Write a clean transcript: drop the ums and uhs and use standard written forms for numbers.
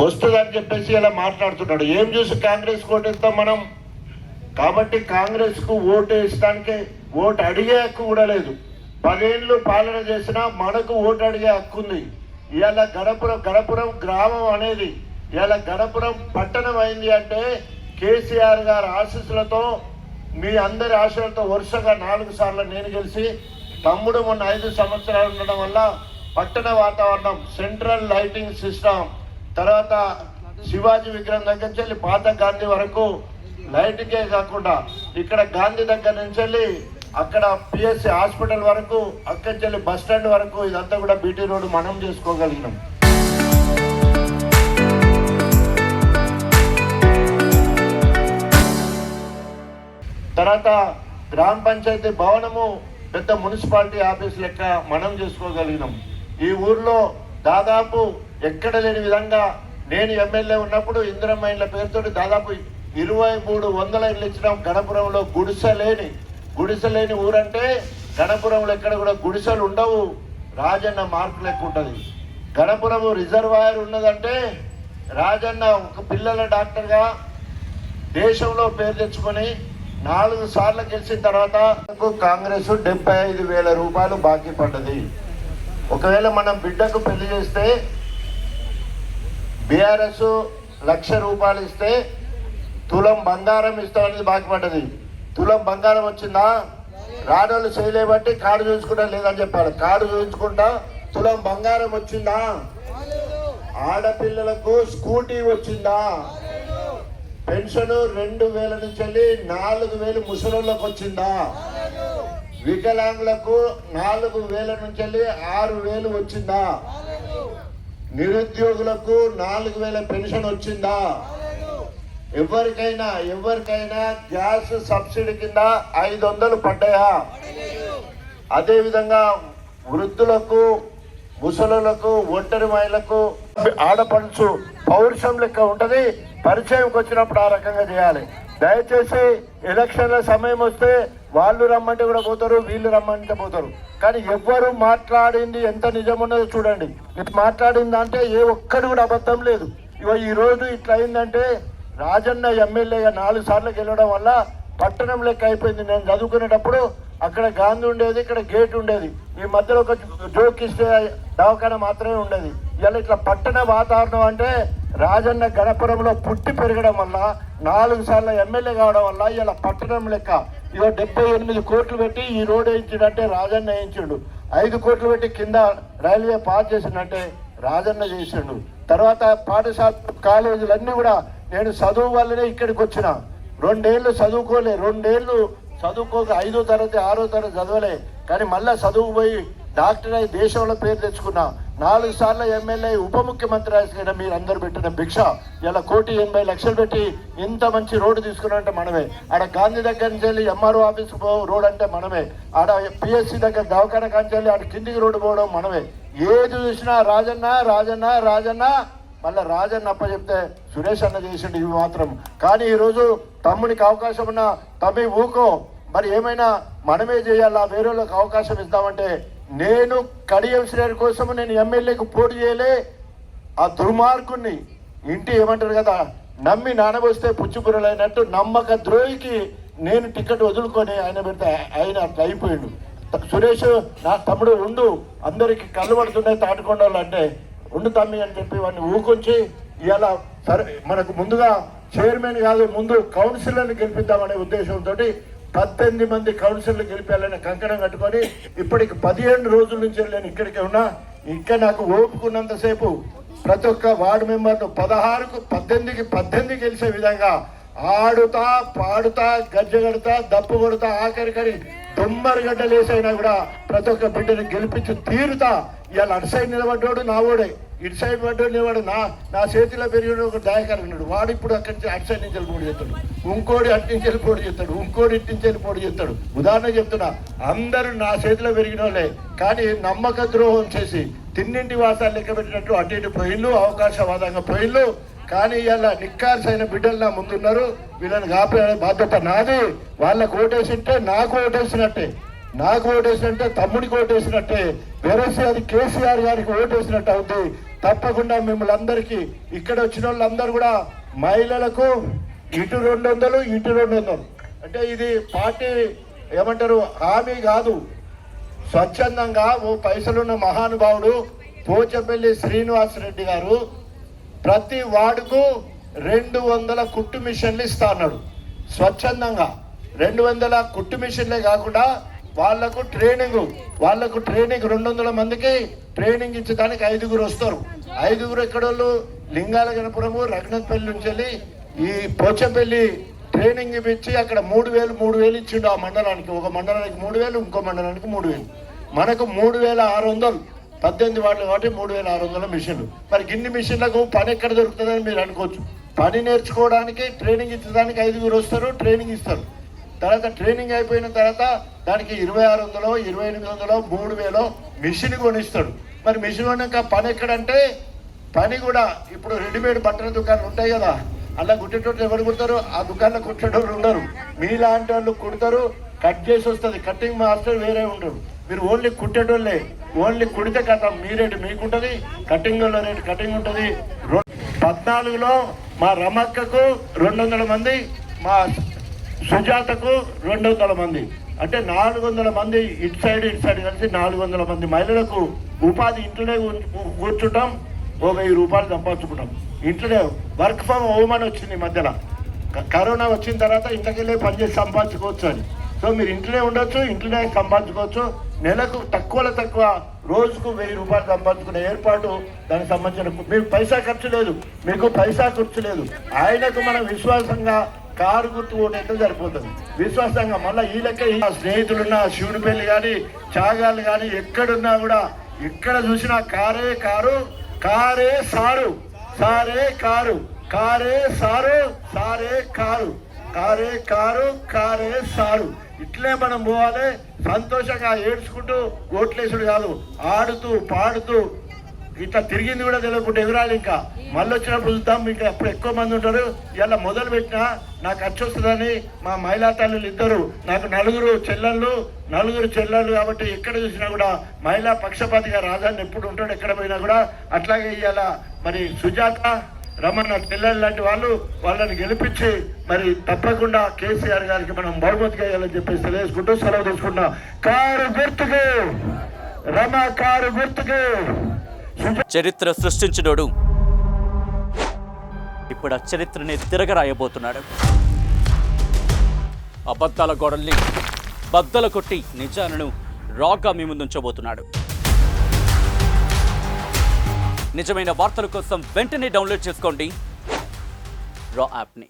వస్తుందని చెప్పేసి ఇలా మాట్లాడుతున్నాడు. ఏం చూసి కాంగ్రెస్ ఓటేస్తాం మనం? కాబట్టి కాంగ్రెస్కు ఓటు వేయడానికి ఓటు అడిగే హక్కు కూడా లేదు. 10 ఏళ్ళు పాలన చేసినా మనకు ఓటు అడిగే హక్కు ఉంది. ఇవాళ గణపురం గ్రామం అనేది ఇవాళ గణపురం పట్టణం అయింది అంటే కేసీఆర్ గారి ఆశీస్సులతో, మీ అందరి ఆశలతో వరుసగా 4 సార్లు నేను గెలిచి, తమ్ముడు మొన్న 5 సంవత్సరాలు ఉండడం వల్ల పట్టణ వాతావరణం, సెంట్రల్ లైటింగ్ సిస్టమ్, తర్వాత శివాజీ విగ్రహం దగ్గర నుంచి వెళ్ళి పాత గాంధీ వరకు లైట్కే కాకుండా ఇక్కడ గాంధీ దగ్గర నుంచి వెళ్ళి అక్కడ పిఎస్సి హాస్పిటల్ వరకు, అక్కడి నుంచి వెళ్ళి బస్ స్టాండ్ వరకు ఇదంతా కూడా బీటీ రోడ్డు మనం చేసుకోగలిగినాం. తర్వాత గ్రామ పంచాయతీ భవనము పెద్ద మున్సిపాలిటీ ఆఫీస్ లెక్క మనం చేసుకోగలిగినాం. ఈ ఊర్లో దాదాపు ఎక్కడ లేని విధంగా నేను ఎమ్మెల్యే ఉన్నప్పుడు ఇందిరమ్మ ఇండ్ల పేరుతో దాదాపు 2300 ఇళ్ళు ఇచ్చినాం. గణపురంలో గుడిసెలేని ఊరంటే గణపురంలో ఎక్కడ కూడా గుడిసెలు ఉండవు. రాజన్న మార్కు లెక్క ఉంటుంది. గణపురం రిజర్వాయర్ ఉన్నదంటే రాజన్న ఒక పిల్లల డాక్టర్గా దేశంలో పేరు తెచ్చుకొని 4 సార్లు గెలిచిన తర్వాత కాంగ్రెస్ 75,000 రూపాయలు బాకీ పడ్డది. ఒకవేళ మనం బిడ్డకు పెళ్లి చేస్తే బీఆర్ఎస్ 1,00,000 రూపాయలు ఇస్తే తులం బంగారం ఇస్తామనేది బాకీ పడ్డది. తులం బంగారం వచ్చిందా? రాడోళ్ళు చేయలేబట్టి కార్డు చూసుకుంటా లేదని చెప్పాడు. కార్డు చూపించుకుంటా తులం బంగారం వచ్చిందా? ఆడపిల్లలకు స్కూటీ వచ్చిందా? పెన్షన్ 2,000 నుంచి వెళ్ళి 4,000 ముసలోళ్ళకు వచ్చిందా? వికలాంగులకు 4,000 నుంచి వెళ్ళి 6,000 వచ్చిందా? నిరుద్యోగులకు 4,000 పెన్షన్ వచ్చిందా? ఎవరికైనా గ్యాస్ సబ్సిడీ కింద 500 పడ్డాయా? అదేవిధంగా వృద్ధులకు, ముసలులకు, ఒంటరి మహిళలకు, ఆడపడుచు పౌరుషం లెక్క ఉంటుంది. పరిచయంకి వచ్చినప్పుడు ఆ రకంగా చేయాలి. దయచేసి ఎలక్షన్ల సమయం వస్తే వాళ్ళు రమ్మంటే కూడా పోతారు, వీళ్ళు రమ్మంటే పోతారు. కానీ ఎవ్వరు మాట్లాడింది ఎంత నిజం ఉన్నదో చూడండి. మాట్లాడింది అంటే ఏ ఒక్కడు కూడా అబద్ధం లేదు. ఈ రోజు ఇట్లా అయిందంటే రాజన్న ఎమ్మెల్యేగా 4 సార్లు గెలవడం వల్ల పట్టణం లెక్క అయిపోయింది. నేను చదువుకునేటప్పుడు అక్కడ గాంధీ ఉండేది, ఇక్కడ గేట్ ఉండేది. ఈ మధ్యలో ఒక జోక్ ఇస్తే దవాఖాన మాత్రమే ఉండేది. ఇలా ఇట్లా పట్టణ వాతావరణం అంటే రాజన్న గణపురంలో పుట్టి పెరగడం వల్ల, 4 సార్లు ఎమ్మెల్యే కావడం వల్ల ఇలా పట్టణం లెక్క 78 కోట్లు పెట్టి ఈ రోడ్ వేయించాడంటే రాజన్న వేయించాడు. 5 కోట్లు పెట్టి కింద రైల్వే పాస్ చేసిందంటే రాజన్న చేసిండు. తర్వాత పాఠశాల కాలేజీలన్నీ కూడా నేను చదువు వల్లనే ఇక్కడికి వచ్చిన. 2 ఏళ్ళు చదువుకోలే, 2 ఏళ్ళు చదువుకోక 5వ తరగతి 6వ తరగతి చదవలే. కానీ మళ్ళీ చదువు పోయి డాక్టర్ అయి దేశంలో పేరు తెచ్చుకున్నా. 4 సార్లు ఎమ్మెల్యే, ఉప ముఖ్యమంత్రి అయినా మీరు అందరు పెట్టిన భిక్ష. ఇలా 1,80,00,000 పెట్టి ఇంత మంచి రోడ్డు తీసుకున్నారంటే మనమే. ఆడ గాంధీ దగ్గర నుంచి వెళ్ళి ఎంఆర్ఓ ఆఫీస్ రోడ్ అంటే మనమే. ఆడ పిఎస్సి దగ్గర దవాఖాన కాంచి వెళ్ళి ఆడ కిందికి రోడ్డు పోవడం మనమే. ఏది చూసినా రాజన్న మళ్ళీ రాజన్న అప్ప చెప్తే సురేష్ అన్న చేసిండు ఇవి మాత్రం. కానీ ఈరోజు తమ్మునికి అవకాశం ఉన్నా తమ్మి ఊకో, మరి ఏమైనా మనమే చేయాలా, వేరే వాళ్ళకి అవకాశం ఇద్దామంటే నేను కడియం శ్రేణి కోసం నేను ఎమ్మెల్యేకు పోటీ చేయలే. ఆ దుర్మార్గుణ్ణి ఇంటి ఏమంటారు కదా, నమ్మి నానబోస్తే పుచ్చుపురలైనట్టు నమ్మక ద్రోహికి నేను టికెట్ వదులుకొని ఆయన పెడితే ఆయన అట్లా అయిపోయిండు. సురేష్ నా తమ్ముడు ఉండు, అందరికి కళ్ళు పడుతున్నాయి తాటికొండలు అంటే ఉండు తమ్మి అని చెప్పి వాడిని ఊకొంచి ఇలా సరే మనకు ముందుగా చైర్మన్ కాదు ముందు కౌన్సిలర్ని గెలిపిద్దామనే ఉద్దేశంతో 18 మంది కౌన్సిలర్లు గెలిపాలని కంకణం కట్టుకొని ఇప్పటికి 15 రోజుల నుంచి నేను ఇక్కడికి ఉన్నా. ఇంకా నాకు ఓపుకున్నంతసేపు ప్రతి ఒక్క వార్డు మెంబర్ను 16కు 18 గెలిచే విధంగా ఆడుతా పాడుతా గజ్జగడతా దప్పు కొడుతా ఆఖరికరి దొమ్మరిగడ్డలు వేసైనా కూడా ప్రతి ఒక్క బిడ్డని గెలిపించి తీరుతా. ఇవాళ అటు సైడ్ నిలబడ్డాడు నా ఓడే, ఇటు సైడ్ పడ్డాడు నిలబడు నా చేతిలో పెరిగిన ఒక దాయకారు ఉన్నాడు. వాడు ఇప్పుడు అక్కడి నుంచి అటు సైడ్ నుంచి వెళ్ళి పోటీ చేస్తాడు, ఇంకోటి అటు నుంచి వెళ్ళి పోటీ చేస్తాడు, ఇంకోటి ఇటు నుంచి వెళ్ళి పోటీ చేస్తాడు. ఉదాహరణ చెప్తున్నా, అందరూ నా చేతిలో పెరిగిన వాళ్ళే. కానీ నమ్మక ద్రోహం చేసి తిన్నింటి వాసాలు లెక్క పెట్టినట్టు అటు ఇటు పోయిళ్ళు, అవకాశవాదంగా పోయిళ్ళు. కానీ ఇలా నిక్కార్సైన బిడ్డలు నా ముందున్నారు. వీళ్ళని కాపాడే బాధ్యత నాది. వాళ్ళకు ఓటేసింటే నాకు ఓటేసినట్టే, నాకు ఓటేసినట్టే తమ్ముడికి ఓటేసినట్టే, వెరసి అది కేసీఆర్ గారికి ఓటేసినట్టు అవుతుంది. తప్పకుండా మిమ్మల్ని అందరికీ ఇక్కడ వచ్చిన వాళ్ళందరూ కూడా మహిళలకు ఇటు 200 ఇటు 200 అంటే ఇది పార్టీ ఏమంటారు హామీ కాదు, స్వచ్ఛందంగా ఓ పైసలున్న మహానుభావుడు పోచంపల్లి శ్రీనివాసరెడ్డి గారు ప్రతి వార్డుకు 200 కుట్టు మిషన్లు ఇస్తా అన్నాడు. స్వచ్ఛందంగా 200 కుట్టు మిషన్లే కాకుండా వాళ్ళకు ట్రైనింగ్ 200 మందికి ట్రైనింగ్ ఇచ్చడానికి 5గురు వస్తారు. 5గురు ఎక్కడోళ్ళు లింగాల గణపురము రఘునాథపల్లి నుంచి వెళ్ళి ఈ పోచంపల్లి ట్రైనింగ్ ఇచ్చి అక్కడ 3000 ఇచ్చిండు ఆ మండలానికి. ఒక మండలానికి 3000, ఇంకో మండలానికి 3000. మనకు 3600 18 వార్డులు కాబట్టి 3600 మిషన్లు. మరి గిన్ని మిషన్లకు పని ఎక్కడ దొరుకుతుందని మీరు అనుకోవచ్చు. పని నేర్చుకోవడానికి ట్రైనింగ్ ఇచ్చడానికి 5గురు వస్తారు, ట్రైనింగ్ ఇస్తారు. తర్వాత ట్రైనింగ్ అయిపోయిన తర్వాత దానికి 2600, 2800, 3000 మిషన్ కొనిస్తాడు. మరి మిషన్ కొన్నాక పని ఎక్కడంటే పని కూడా ఇప్పుడు రెడీమేడ్ బట్టల దుకాణాలు ఉంటాయి కదా, అలా కుట్టేటోళ్ళు ఎవరు కుడతారు? ఆ దుకాణంలో కుట్టేటోళ్ళు ఉండరు. మీలాంటి వాళ్ళు కుడతారు, కట్ చేసి వస్తుంది. కటింగ్ మాస్టర్ వేరే ఉండరు. మీరు ఓన్లీ కుట్టేటోళ్ళే. ఓన్లీ కుడితే కథ మీ రేటు మీకుంటుంది, కటింగ్ రేటు కటింగ్ ఉంటుంది. 14లో మా రమక్కకు 200 మంది, మా సుజాతకు 200 మంది, అంటే 400 మంది ఇటు సైడ్ కలిసి 400 మంది మహిళలకు ఉపాధి. ఇంట్లోనే కూర్చుంటాం, ఓ 1000 రూపాయలు సంపాదించుకుంటాం. ఇంట్లోనే వర్క్ ఫ్రమ్ హోమ్ అని వచ్చింది మధ్యలో. కరోనా వచ్చిన తర్వాత ఇంట్లోకెళ్ళి పనిచేసి సంపాదించుకోవచ్చు అని. సో మీరు ఇంట్లోనే ఉండొచ్చు, ఇంట్లోనే సంపాదించుకోవచ్చు. నెలకు తక్కువ రోజుకు 1000 రూపాయలు సంపాదించుకునే ఏర్పాటు దానికి సంబంధించిన. మీకు పైసా ఖర్చు లేదు, మీకు పైసా ఖర్చు లేదు. ఆయనకు మనం విశ్వాసంగా కారు గుర్తు ఓటైతే సరిపోతుంది. విశ్వాసంగా మళ్ళీ ఈ లెక్క ఈ స్నేహితులున్న శివునిపల్లి కానీ చాగాలు కానీ ఎక్కడున్నా కూడా ఎక్కడ చూసినా కారే కారు, కారే సారు, సారే కారు, కారే సారు, సారే కారు, కారే కారు, కారే సారు. ఇట్లే మనం పోవాలి. సంతోషంగా ఏడ్చుకుంటూ ఓట్లేసుడు కాదు, ఆడుతూ పాడుతూ ఇట్లా తిరిగింది కూడా తెలియకుండా ఎదురాలి. ఇంకా మళ్ళీ వచ్చినప్పుడు చూద్దాం. ఇంకా అప్పుడు ఎక్కువ మంది ఉంటారు. ఇలా మొదలు పెట్టినా నాకు ఖర్చు వస్తుందని మా మహిళా తల్లులు ఇద్దరు, నాకు 4 చెల్లెళ్ళు కాబట్టి ఎక్కడ చూసినా కూడా మహిళా పక్షపాతిగా రాజాన్ని ఎప్పుడు ఉంటాడు ఎక్కడ పోయినా కూడా. అట్లాగే ఇవాళ మరి సుజాత రమణ చెల్లెళ్ళు లాంటి వాళ్ళని గెలిపించి మరి తప్పకుండా కేసీఆర్ గారికి మనం బహుమతిగా ఇవ్వాలని చెప్పేసి తెలియజేసుకుంటూ సెలవు తీసుకుంటున్నా. కారు గుర్తుకు రమ, కారు గుర్తుకు. చరిత్ర సృష్టించినోడు ఇప్పుడు ఆ చరిత్రని తిరగరాయబోతున్నాడు. అబద్ధాల గోడల్ని బద్దలు కొట్టి నిజాలను రాగా మీ ముందుంచబోతున్నాడు. నిజమైన వార్తల కోసం వెంటనే డౌన్లోడ్ చేసుకోండి రా యాప్ని.